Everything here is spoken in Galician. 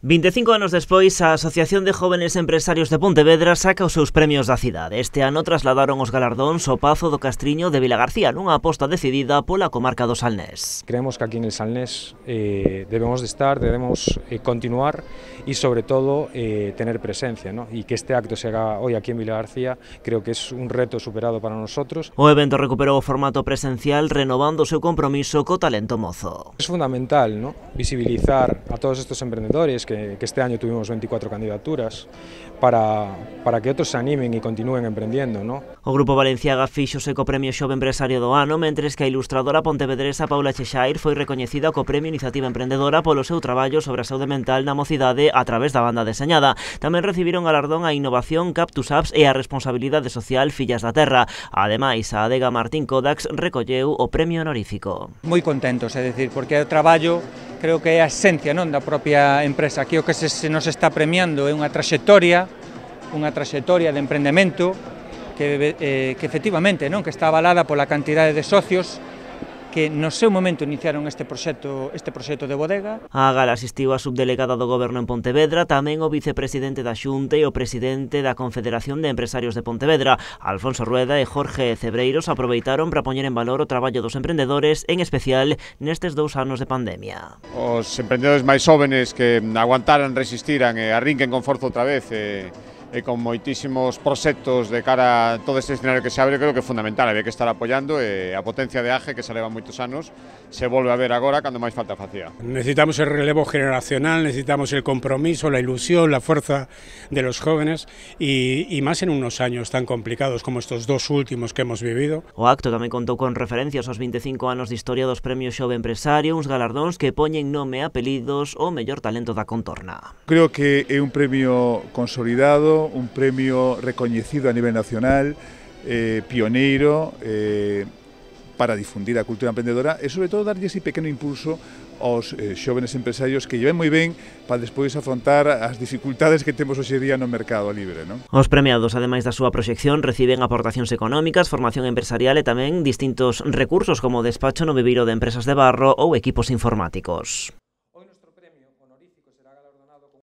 25 anos despois, a Asociación de Jóvenes Empresarios de Pontevedra saca os seus premios da cidade. Este ano trasladaron os galardóns ao Pazo do Castriño de Vilagarcía, nunha aposta decidida pola comarca do Salnés. Creemos que aquí en el Salnés debemos de estar, debemos continuar y sobre todo tener presencia, ¿no? Y que este acto se haga hoy aquí en Vilagarcía creo que es un reto superado para nosotros. O evento recuperou o formato presencial renovando o seu compromiso co talento mozo. Es fundamental, ¿no?, visibilizar a todos estos emprendedores que este año tuvimos 24 candidaturas para que otros se animen y continúen emprendiendo, ¿no? O Grupo Valenciaga fíxose co Premio Xove Empresario do Ano, mentres que a ilustradora pontevedresa Paula Chexair foi recoñecida co Premio Iniciativa Emprendedora polo seu traballo sobre a saúde mental na mocidade a través da banda deseñada. Tamén recibiron galardón a innovación Cactus Apps e a responsabilidade social Fillas da Terra. Ademais, a adega Martín Kodax recolleu o premio honorífico. Moi contentos, é dicir, porque o traballo creo que é a esencia, non, da propia empresa. Aquí o que se nos está premiando é unha traxectoria de emprendemento que efectivamente, non, que está avalada pola cantidade de socios que no seu momento iniciaron este proxecto de bodega. A gala asistiu a subdelegada do Goberno en Pontevedra, tamén o vicepresidente da Xunta e o presidente da Confederación de Empresarios de Pontevedra. Alfonso Rueda e Jorge Cebreiros aproveitaron para poñer en valor o traballo dos emprendedores, en especial nestes 2 anos de pandemia. Os emprendedores máis jóvenes que aguantaran, resistiran e arrinquen con forza outra vez e con moitísimos proxectos de cara a todo este escenario que se abre, creo que é fundamental, había que estar apoiando e a potencia de AGE que se leva moitos anos se volve a ver agora cando máis falta facía. Necesitamos el relevo generacional, necesitamos el compromiso, la ilusión, la fuerza de los jóvenes y más en unos años tan complicados como estos 2 últimos que hemos vivido. O acto tamén contou con referencias aos 25 anos de historia dos Premios Xove Empresario, uns galardóns que poñen nome a apelidos o mellor talento da contorna. Creo que é un premio consolidado, un premio recoñecido a nivel nacional, pioneiro, para difundir a cultura emprendedora e, sobre todo, darlle ese pequeno impulso aos xóvenes empresarios que lleven moi ben para despois afrontar as dificultades que temos hoxe día no mercado libre, non? Os premiados, ademais da súa proxección, reciben aportacións económicas, formación empresarial e tamén distintos recursos como despacho no viveiro de empresas de barro ou equipos informáticos.